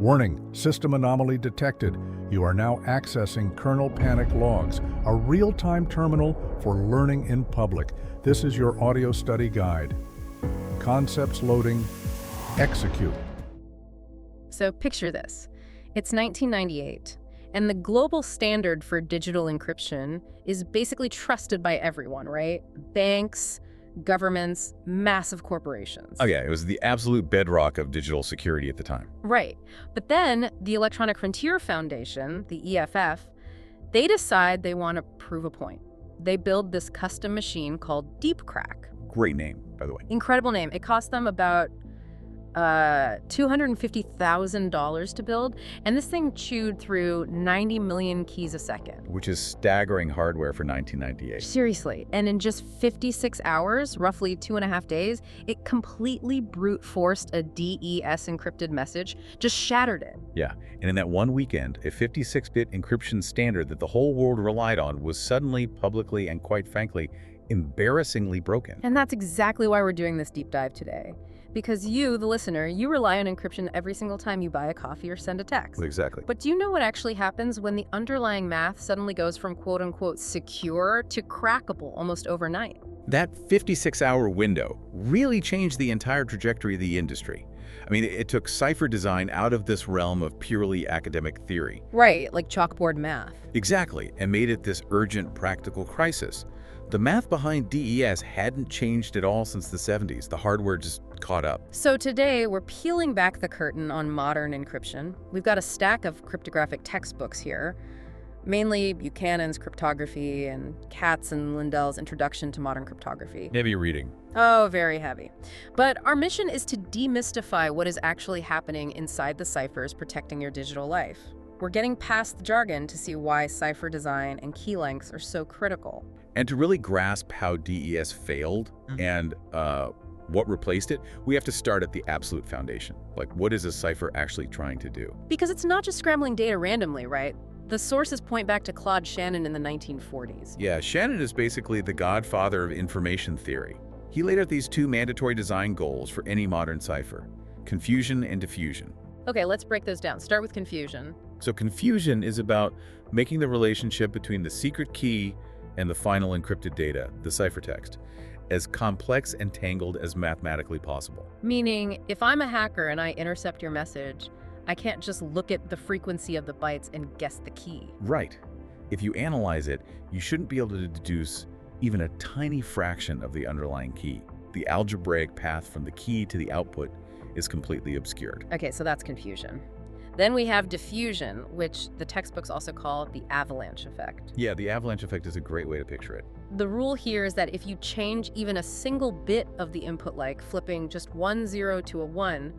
Warning, system anomaly detected. You are now accessing kernel panic logs, a real-time terminal for learning in public. This is your audio study guide. Concepts loading, execute. So picture this. It's 1998, and the global standard for digital encryption is basically trusted by everyone, right? Banks, governments, massive corporations. Oh yeah, it was the absolute bedrock of digital security at the time. Right. But then the Electronic Frontier Foundation, the EFF, they decide they want to prove a point. They build this custom machine called DeepCrack. Great name, by the way. Incredible name. It cost them about $250,000 to build, and this thing chewed through 90 million keys a second. Which is staggering hardware for 1998. Seriously. And in just 56 hours, roughly 2.5 days, it completely brute forced a DES encrypted message, just shattered it. Yeah, and in that one weekend, a 56-bit encryption standard that the whole world relied on was suddenly, publicly, and quite frankly, embarrassingly broken. And that's exactly why we're doing this deep dive today. Because you, the listener, you rely on encryption every single time you buy a coffee or send a text. Exactly. But do you know what actually happens when the underlying math suddenly goes from quote-unquote secure to crackable almost overnight? That 56-hour window really changed the entire trajectory of the industry. I mean, it took Cipher design out of this realm of purely academic theory. Right, like chalkboard math. Exactly, and made it this urgent practical crisis. The math behind DES hadn't changed at all since the 70s. The hardware just caught up. So today, we're peeling back the curtain on modern encryption. We've got a stack of cryptographic textbooks here, mainly Buchanan's Cryptography and Katz and Lindell's Introduction to Modern Cryptography. Heavy reading. Oh, very heavy. But our mission is to demystify what is actually happening inside the ciphers protecting your digital life. We're getting past the jargon to see why cipher design and key lengths are so critical. And to really grasp how DES failed and what replaced it, we have to start at the absolute foundation. Like, what is a cipher actually trying to do? Because it's not just scrambling data randomly, right? The sources point back to Claude Shannon in the 1940s. Yeah, Shannon is basically the godfather of information theory. He laid out these two mandatory design goals for any modern cipher: confusion and diffusion. Okay, let's break those down. Start with confusion. So confusion is about making the relationship between the secret key and the final encrypted data, the ciphertext, as complex and tangled as mathematically possible. Meaning, if I'm a hacker and I intercept your message, I can't just look at the frequency of the bytes and guess the key. Right. If you analyze it, you shouldn't be able to deduce even a tiny fraction of the underlying key. The algebraic path from the key to the output is completely obscured. Okay, so that's confusion. Then we have diffusion, which the textbooks also call the avalanche effect. Yeah, the avalanche effect is a great way to picture it. The rule here is that if you change even a single bit of the input, like flipping just 1 0 to a 1,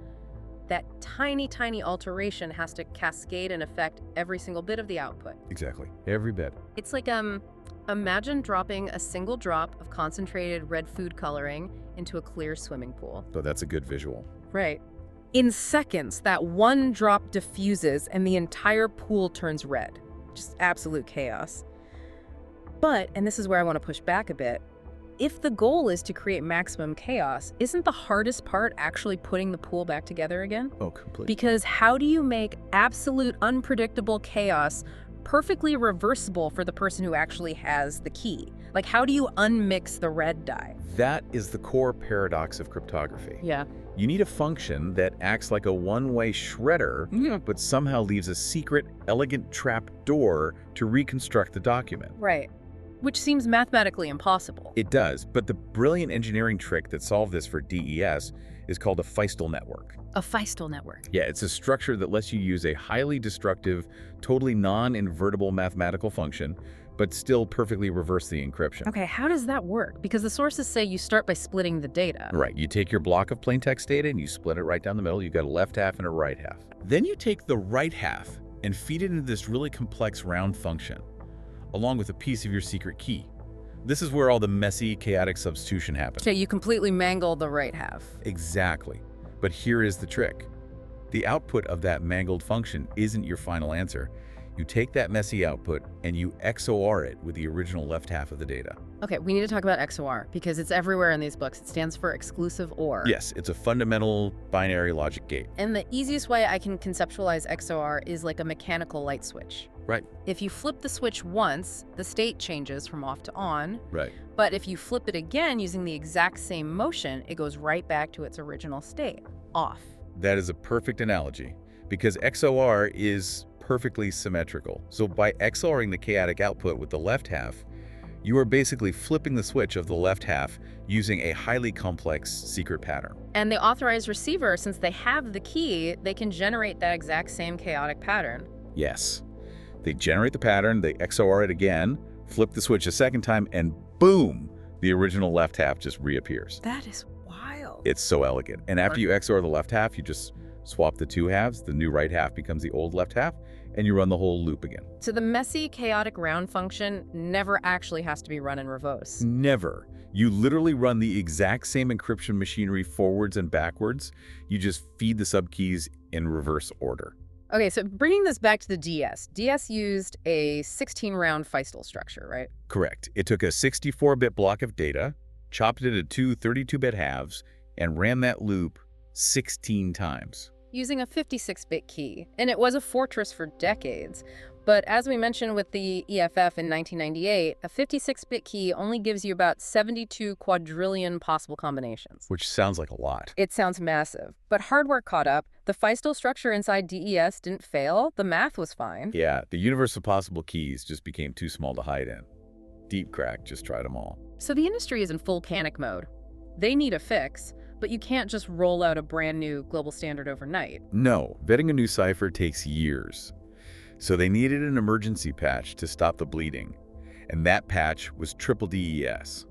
that tiny, tiny alteration has to cascade and affect every single bit of the output. Exactly. Every bit. It's like, imagine dropping a single drop of concentrated red food coloring into a clear swimming pool. So that's a good visual. Right. In seconds, that one drop diffuses and the entire pool turns red. Just absolute chaos. But, and this is where I want to push back a bit, if the goal is to create maximum chaos, isn't the hardest part actually putting the pool back together again? Oh, completely. Because how do you make absolute unpredictable chaos perfectly reversible for the person who actually has the key? Like, how do you unmix the red dye? That is the core paradox of cryptography. Yeah. You need a function that acts like a one-way shredder, but somehow leaves a secret, elegant trap door to reconstruct the document. Right. Which seems mathematically impossible. It does, but the brilliant engineering trick that solved this for DES is called a Feistel network. A Feistel network. Yeah, it's a structure that lets you use a highly destructive, totally non-invertible mathematical function, but still perfectly reverse the encryption. Okay, how does that work? Because the sources say you start by splitting the data. Right, you take your block of plain text data and you split it right down the middle. You've got a left half and a right half. Then you take the right half and feed it into this really complex round function, along with a piece of your secret key. This is where all the messy, chaotic substitution happens. Okay, you completely mangle the right half. Exactly. But here is the trick. The output of that mangled function isn't your final answer. You take that messy output and you XOR it with the original left half of the data. Okay, we need to talk about XOR because it's everywhere in these books. It stands for exclusive OR. Yes, it's a fundamental binary logic gate. And the easiest way I can conceptualize XOR is like a mechanical light switch. Right. If you flip the switch once, the state changes from off to on. Right. But if you flip it again using the exact same motion, it goes right back to its original state, off. That is a perfect analogy because XOR is perfectly symmetrical. So by XORing the chaotic output with the left half, you are basically flipping the switch of the left half using a highly complex secret pattern. And the authorized receiver, since they have the key, they can generate that exact same chaotic pattern. Yes. They generate the pattern, they XOR it again, flip the switch a second time, and boom, the original left half just reappears. That is wild. It's so elegant. And after you XOR the left half, you just swap the two halves, the new right half becomes the old left half, and you run the whole loop again. So the messy, chaotic round function never actually has to be run in reverse. Never. You literally run the exact same encryption machinery forwards and backwards. You just feed the subkeys in reverse order. Okay, so bringing this back to the DS. DS used a 16-round Feistel structure, right? Correct. It took a 64-bit block of data, chopped it into two 32-bit halves, and ran that loop 16 times. Using a 56-bit key. And it was a fortress for decades. But as we mentioned with the EFF in 1998, a 56-bit key only gives you about 72 quadrillion possible combinations. Which sounds like a lot. It sounds massive. But hardware caught up. The Feistel structure inside DES didn't fail. The math was fine. Yeah, the universe of possible keys just became too small to hide in. Deep Crack just tried them all. So the industry is in full panic mode. They need a fix, but you can't just roll out a brand new global standard overnight. No, vetting a new cipher takes years. So they needed an emergency patch to stop the bleeding. And that patch was triple DES,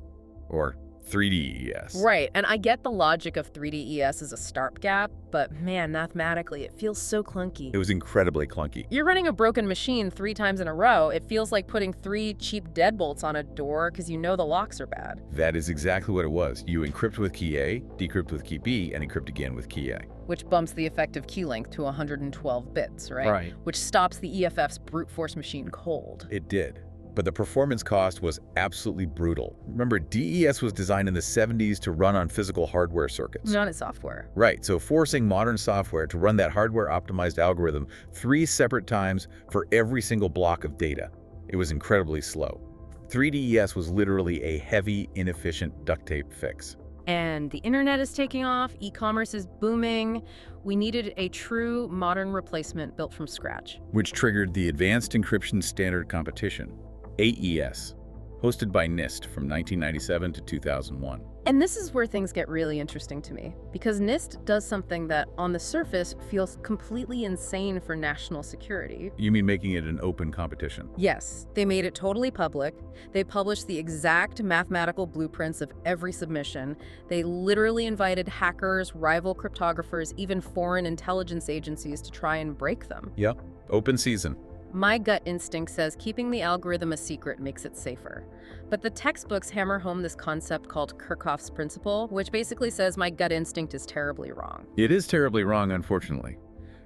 or 3DES. Right, and I get the logic of 3DES as a stopgap, but man, mathematically, it feels so clunky. It was incredibly clunky. You're running a broken machine 3 times in a row. It feels like putting 3 cheap deadbolts on a door because you know the locks are bad. That is exactly what it was. You encrypt with key A, decrypt with key B, and encrypt again with key A. Which bumps the effective key length to 112 bits, right? Right. Which stops the EFF's brute force machine cold. It did. But the performance cost was absolutely brutal. Remember, DES was designed in the 70s to run on physical hardware circuits. Not as software. Right, so forcing modern software to run that hardware-optimized algorithm 3 separate times for every single block of data. It was incredibly slow. 3DES was literally a heavy, inefficient duct tape fix. And the internet is taking off, e-commerce is booming. We needed a true modern replacement built from scratch. Which triggered the Advanced Encryption Standard Competition, AES, hosted by NIST from 1997 to 2001. And this is where things get really interesting to me, because NIST does something that, on the surface, feels completely insane for national security. You mean making it an open competition? Yes, they made it totally public. They published the exact mathematical blueprints of every submission. They literally invited hackers, rival cryptographers, even foreign intelligence agencies to try and break them. Yep, open season. My gut instinct says keeping the algorithm a secret makes it safer. But the textbooks hammer home this concept called Kirchhoff's principle, which basically says my gut instinct is terribly wrong. It is terribly wrong, unfortunately.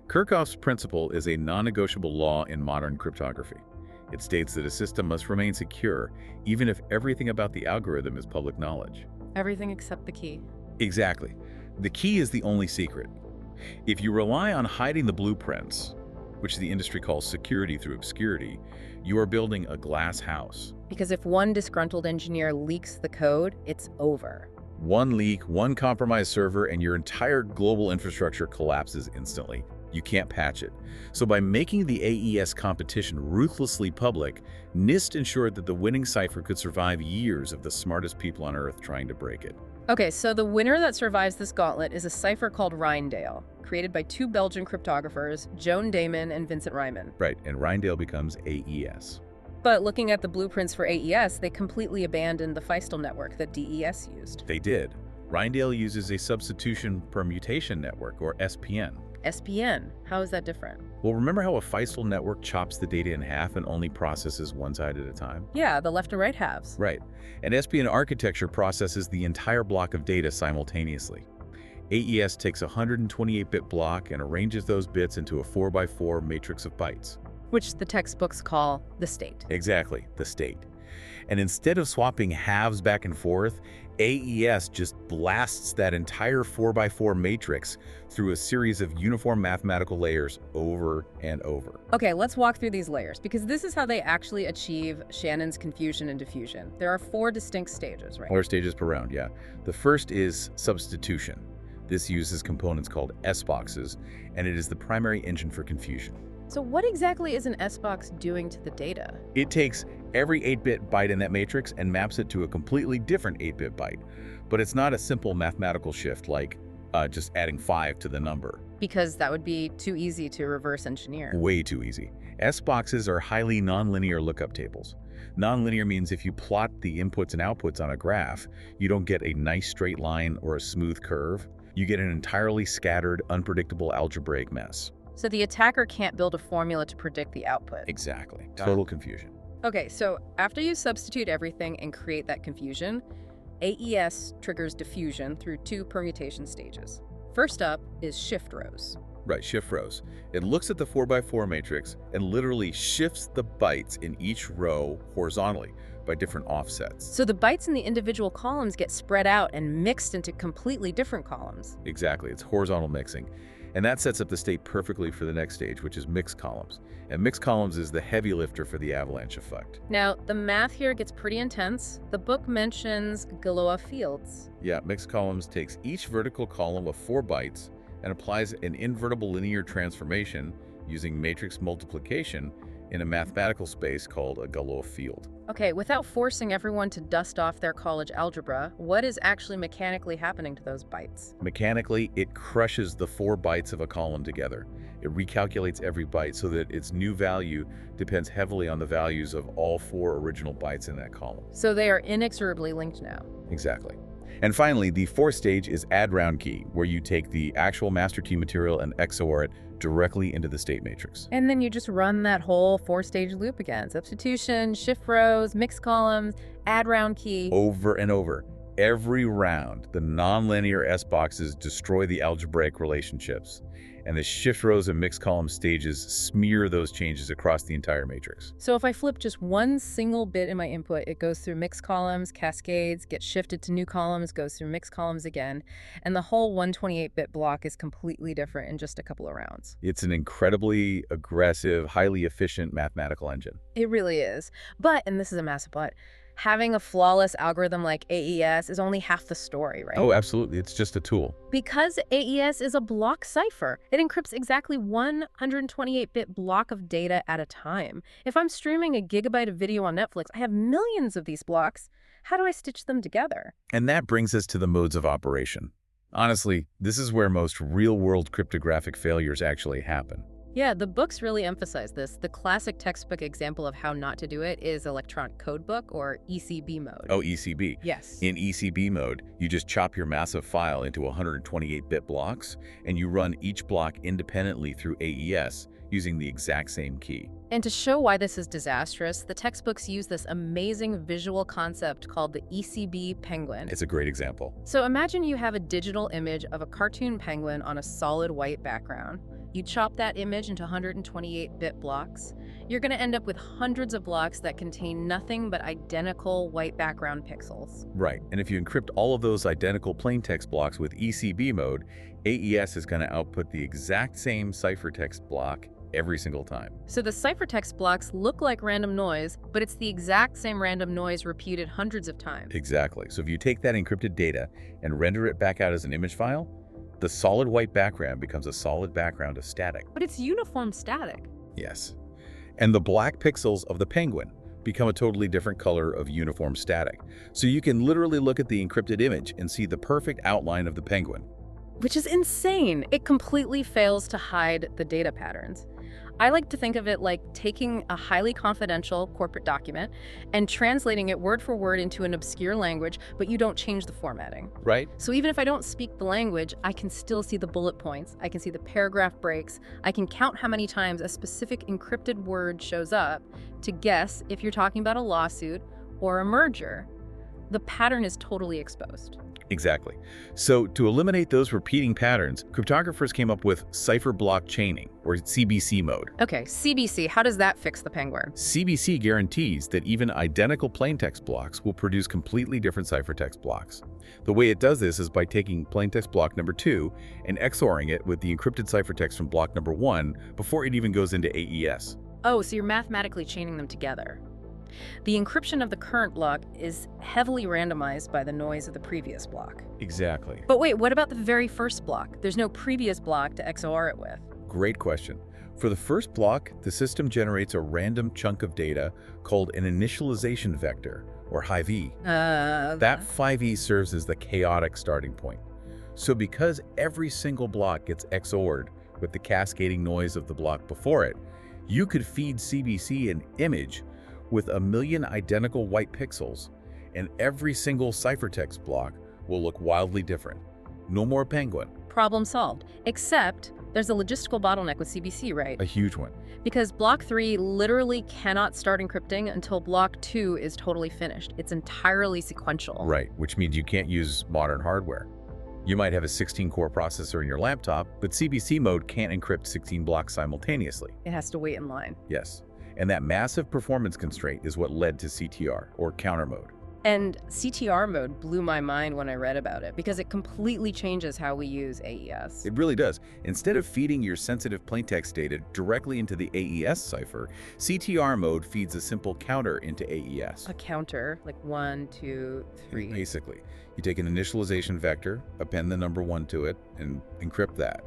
Kirchhoff's principle is a non-negotiable law in modern cryptography. It states that a system must remain secure, even if everything about the algorithm is public knowledge. Everything except the key. Exactly. The key is the only secret. If you rely on hiding the blueprints, which the industry calls security through obscurity, you are building a glass house. Because if one disgruntled engineer leaks the code, it's over. One leak, one compromised server, and your entire global infrastructure collapses instantly. You can't patch it. So by making the AES competition ruthlessly public, NIST ensured that the winning cipher could survive years of the smartest people on Earth trying to break it. Okay, so the winner that survives this gauntlet is a cipher called Rijndael, created by 2 Belgian cryptographers, Joan Damon and Vincent Rijman. Right, and Rijndael becomes AES. But looking at the blueprints for AES, they completely abandoned the Feistel network that DES used. They did. Rijndael uses a substitution permutation network, or SPN. SPN, how is that different? Well, remember how a Feistel network chops the data in half and only processes one side at a time? Yeah, the left and right halves. Right. And SPN architecture processes the entire block of data simultaneously. AES takes a 128-bit block and arranges those bits into a 4x4 matrix of bytes. which the textbooks call the state. Exactly, the state. And instead of swapping halves back and forth, AES just blasts that entire 4x4 matrix through a series of uniform mathematical layers over and over. Okay, let's walk through these layers, because this is how they actually achieve Shannon's confusion and diffusion. There are 4 distinct stages, right? 4 stages per round, yeah. The first is substitution. This uses components called S-boxes, and it is the primary engine for confusion. So what exactly is an S-box doing to the data? It takes every 8-bit byte in that matrix and maps it to a completely different 8-bit byte. But it's not a simple mathematical shift like just adding 5 to the number. Because that would be too easy to reverse engineer. Way too easy. S-boxes are highly nonlinear lookup tables. Nonlinear means if you plot the inputs and outputs on a graph, you don't get a nice straight line or a smooth curve. You get an entirely scattered, unpredictable algebraic mess. So the attacker can't build a formula to predict the output. Exactly. Total confusion. Okay, so after you substitute everything and create that confusion, AES triggers diffusion through 2 permutation stages. First up is ShiftRows. Right, ShiftRows. It looks at the 4x4 matrix and literally shifts the bytes in each row horizontally by different offsets. So the bytes in the individual columns get spread out and mixed into completely different columns. Exactly, it's horizontal mixing. And that sets up the state perfectly for the next stage, which is MixColumns. And MixColumns is the heavy lifter for the avalanche effect. Now, the math here gets pretty intense. The book mentions Galois fields. Yeah, MixColumns takes each vertical column of 4 bytes and applies an invertible linear transformation using matrix multiplication in a mathematical space called a Galois field. Okay, without forcing everyone to dust off their college algebra, what is actually mechanically happening to those bytes? Mechanically, it crushes the 4 bytes of a column together. It recalculates every byte so that its new value depends heavily on the values of all 4 original bytes in that column. So they are inexorably linked now. Exactly. And finally, the 4th stage is AddRoundKey, where you take the actual master key material and XOR it directly into the state matrix. And then you just run that whole 4-stage loop again. Substitution, ShiftRows, MixColumns, AddRoundKey. Over and over. Every round, the nonlinear S-boxes destroy the algebraic relationships, and the ShiftRows and MixColumns stages smear those changes across the entire matrix. So if I flip just one single bit in my input, it goes through MixColumns, cascades, gets shifted to new columns, goes through MixColumns again, and the whole 128-bit block is completely different in just a couple of rounds. It's an incredibly aggressive, highly efficient mathematical engine. It really is. But, and this is a massive but, having a flawless algorithm like AES is only half the story, right? Oh, absolutely. It's just a tool. Because AES is a block cipher, it encrypts exactly one 128-bit block of data at a time. If I'm streaming a gigabyte of video on Netflix, I have millions of these blocks. How do I stitch them together? And that brings us to the modes of operation. Honestly, this is where most real-world cryptographic failures actually happen. Yeah, the books really emphasize this. The classic textbook example of how not to do it is electronic codebook, or ECB mode. Oh, ECB. Yes. In ECB mode, you just chop your massive file into 128-bit blocks, and you run each block independently through AES using the exact same key. And to show why this is disastrous, the textbooks use this amazing visual concept called the ECB penguin. It's a great example. So imagine you have a digital image of a cartoon penguin on a solid white background. You chop that image into 128-bit blocks. You're going to end up with hundreds of blocks that contain nothing but identical white background pixels. Right, and if you encrypt all of those identical plaintext blocks with ECB mode, AES is going to output the exact same ciphertext block every single time. So the ciphertext blocks look like random noise, but it's the exact same random noise repeated hundreds of times. Exactly. So if you take that encrypted data and render it back out as an image file, the solid white background becomes a solid background of static. But it's uniform static. Yes. And the black pixels of the penguin become a totally different color of uniform static. So you can literally look at the encrypted image and see the perfect outline of the penguin. Which is insane. It completely fails to hide the data patterns. I like to think of it like taking a highly confidential corporate document and translating it word for word into an obscure language, but you don't change the formatting. Right? So even if I don't speak the language, I can still see the bullet points, I can see the paragraph breaks, I can count how many times a specific encrypted word shows up to guess if you're talking about a lawsuit or a merger. the pattern is totally exposed. Exactly. So to eliminate those repeating patterns, cryptographers came up with cipher block chaining, or CBC mode. Okay, CBC, how does that fix the penguin? CBC guarantees that even identical plaintext blocks will produce completely different ciphertext blocks. The way it does this is by taking plaintext block number 2 and XORing it with the encrypted ciphertext from block number 1 before it even goes into AES. Oh, so you're mathematically chaining them together. The encryption of the current block is heavily randomized by the noise of the previous block. Exactly. But wait, what about the very first block? There's no previous block to XOR it with. Great question. For the first block, the system generates a random chunk of data called an initialization vector, or HIV. That 5e serves as the chaotic starting point. So because every single block gets XORed with the cascading noise of the block before it, you could feed CBC an image with 1 million identical white pixels, and every single ciphertext block will look wildly different. No more penguin. Problem solved. Except there's a logistical bottleneck with CBC, right? A huge one. Because block 3 literally cannot start encrypting until block 2 is totally finished. It's entirely sequential. Right, which means you can't use modern hardware. You might have a 16-core processor in your laptop, but CBC mode can't encrypt 16 blocks simultaneously. It has to wait in line. Yes, and that massive performance constraint is what led to CTR, or counter mode. And CTR mode blew my mind when I read about it, because it completely changes how we use AES. It really does. Instead of feeding your sensitive plaintext data directly into the AES cipher, CTR mode feeds a simple counter into AES. A counter, like 1, 2, 3. Basically, you take an initialization vector, append the number 1 to it, and encrypt that.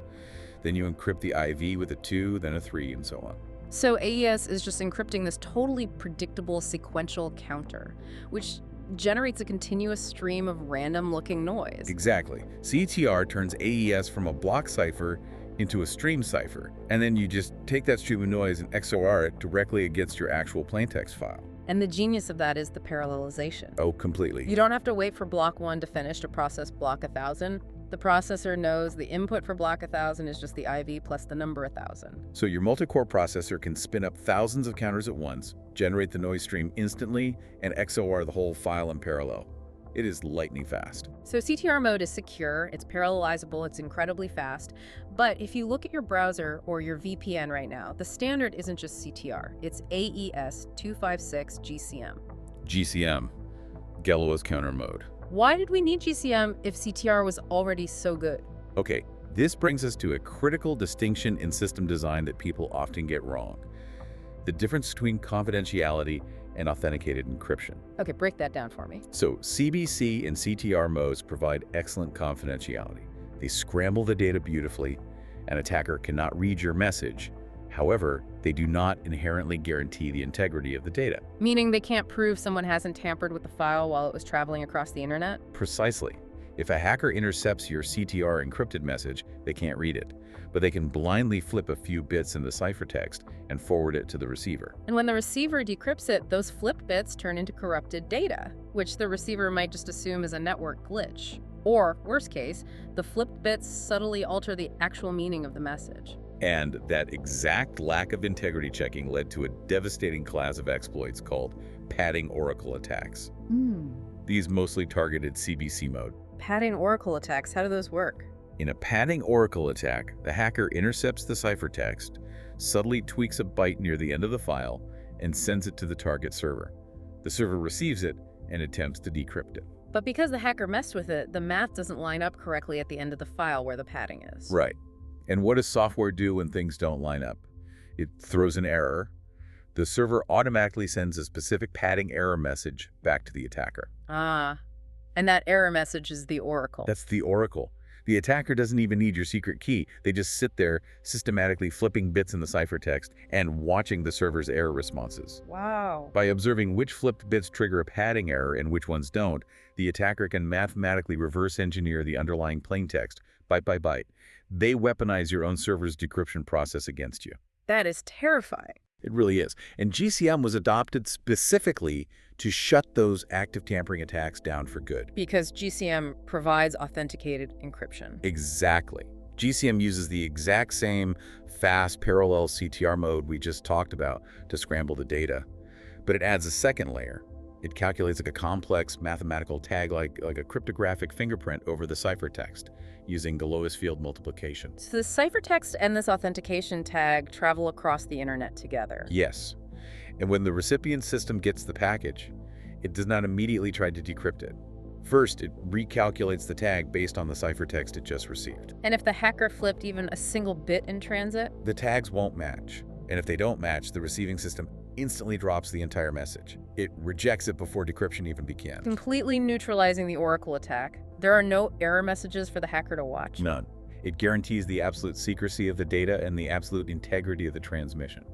Then you encrypt the IV with a 2, then a 3, and so on. So AES is just encrypting this totally predictable sequential counter, which generates a continuous stream of random-looking noise. Exactly. CTR turns AES from a block cipher into a stream cipher, and then you just take that stream of noise and XOR it directly against your actual plaintext file. And the genius of that is the parallelization. Oh, completely. You don't have to wait for block 1 to finish to process block 1000. The processor knows the input for block 1000 is just the IV plus the number 1000. So your multi-core processor can spin up thousands of counters at once, generate the noise stream instantly, and XOR the whole file in parallel. It is lightning fast. So CTR mode is secure, it's parallelizable, it's incredibly fast. But if you look at your browser or your VPN right now, the standard isn't just CTR, it's AES 256 GCM. GCM, Galois counter mode. Why did we need GCM if CTR was already so good? Okay, this brings us to a critical distinction in system design that people often get wrong. The difference between confidentiality and authenticated encryption. Okay, break that down for me. So CBC and CTR modes provide excellent confidentiality. They scramble the data beautifully. An attacker cannot read your message. However, they do not inherently guarantee the integrity of the data. Meaning they can't prove someone hasn't tampered with the file while it was traveling across the internet? Precisely. If a hacker intercepts your CTR encrypted message, they can't read it, but they can blindly flip a few bits in the ciphertext and forward it to the receiver. And when the receiver decrypts it, those flipped bits turn into corrupted data, which the receiver might just assume is a network glitch. Or, worst case, the flipped bits subtly alter the actual meaning of the message. And that exact lack of integrity checking led to a devastating class of exploits called padding oracle attacks. These mostly targeted CBC mode. Padding oracle attacks, how do those work? In a padding oracle attack, the hacker intercepts the ciphertext, subtly tweaks a byte near the end of the file, and sends it to the target server. The server receives it and attempts to decrypt it. But because the hacker messed with it, the math doesn't line up correctly at the end of the file where the padding is. Right. And what does software do when things don't line up? It throws an error. The server automatically sends a specific padding error message back to the attacker. Ah, and that error message is the oracle. That's the oracle. The attacker doesn't even need your secret key. They just sit there systematically flipping bits in the ciphertext and watching the server's error responses. Wow. By observing which flipped bits trigger a padding error and which ones don't, the attacker can mathematically reverse engineer the underlying plaintext byte by byte. They weaponize your own server's decryption process against you. That is terrifying. It really is. And GCM was adopted specifically to shut those active tampering attacks down for good. Because GCM provides authenticated encryption. Exactly. GCM uses the exact same fast parallel CTR mode we just talked about to scramble the data. But it adds a second layer, It calculates like a complex mathematical tag like a cryptographic fingerprint over the ciphertext using the lowest field multiplication. So the ciphertext and this authentication tag travel across the internet together. Yes. And when the recipient system gets the package, it does not immediately try to decrypt it. First, it recalculates the tag based on the ciphertext it just received. And if the hacker flipped even a single bit in transit? The tags won't match. And if they don't match, the receiving system instantly drops the entire message. It rejects it before decryption even begins. Completely neutralizing the Oracle attack. There are no error messages for the hacker to watch. None. It guarantees the absolute secrecy of the data and the absolute integrity of the transmission.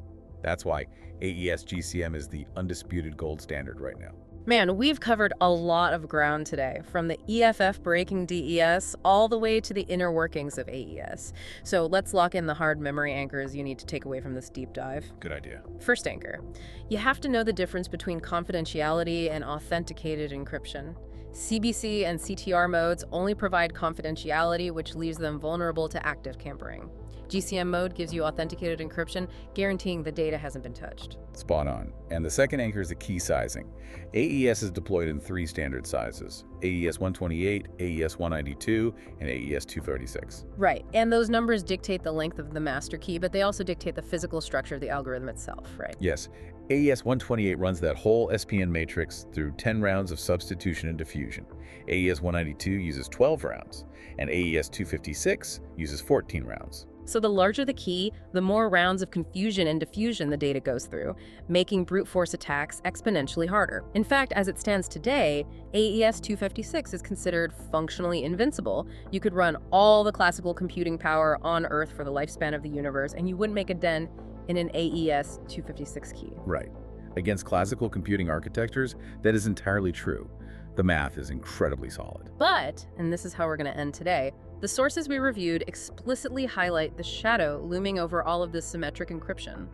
That's why AES GCM is the undisputed gold standard right now. Man, we've covered a lot of ground today, from the EFF breaking DES all the way to the inner workings of AES. So let's lock in the hard memory anchors you need to take away from this deep dive. Good idea. First anchor, you have to know the difference between confidentiality and authenticated encryption. CBC and CTR modes only provide confidentiality, which leaves them vulnerable to active tampering. GCM mode gives you authenticated encryption, guaranteeing the data hasn't been touched. Spot on. And the second anchor is the key sizing. AES is deployed in 3 standard sizes: AES 128, AES 192, and AES 236. Right, and those numbers dictate the length of the master key, but they also dictate the physical structure of the algorithm itself, right? Yes. AES 128 runs that whole SPN matrix through 10 rounds of substitution and diffusion. AES 192 uses 12 rounds, and AES 256 uses 14 rounds. So the larger the key, the more rounds of confusion and diffusion the data goes through, making brute force attacks exponentially harder. In fact, as it stands today, AES 256 is considered functionally invincible. You could run all the classical computing power on Earth for the lifespan of the universe, and you wouldn't make a dent in an AES 256 key. Right. Against classical computing architectures, that is entirely true. The math is incredibly solid. But, and this is how we're going to end today, the sources we reviewed explicitly highlight the shadow looming over all of this symmetric encryption: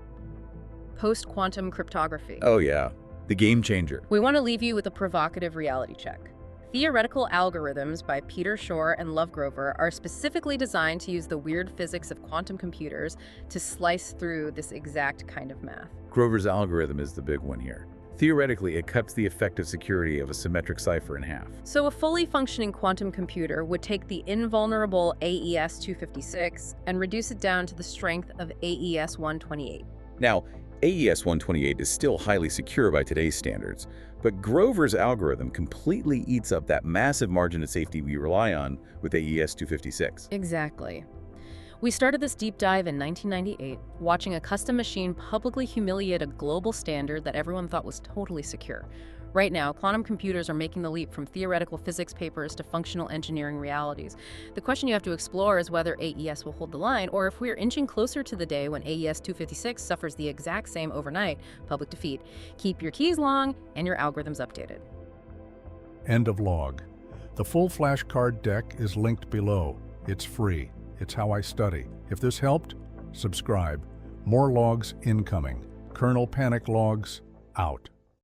post-quantum cryptography. Oh yeah, the game changer. We want to leave you with a provocative reality check. Theoretical algorithms by Peter Shor and Lovegrover are specifically designed to use the weird physics of quantum computers to slice through this exact kind of math. Grover's algorithm is the big one here. Theoretically, it cuts the effective security of a symmetric cipher in half. So a fully functioning quantum computer would take the invulnerable AES 256 and reduce it down to the strength of AES 128. Now, AES 128 is still highly secure by today's standards, but Grover's algorithm completely eats up that massive margin of safety we rely on with AES 256. Exactly. We started this deep dive in 1998, watching a custom machine publicly humiliate a global standard that everyone thought was totally secure. Right now, quantum computers are making the leap from theoretical physics papers to functional engineering realities. The question you have to explore is whether AES will hold the line, or if we're inching closer to the day when AES 256 suffers the exact same overnight public defeat. Keep your keys long and your algorithms updated. End of log. The full flashcard deck is linked below. It's free. It's how I study. If this helped, subscribe. More logs incoming. Kernel panic logs out.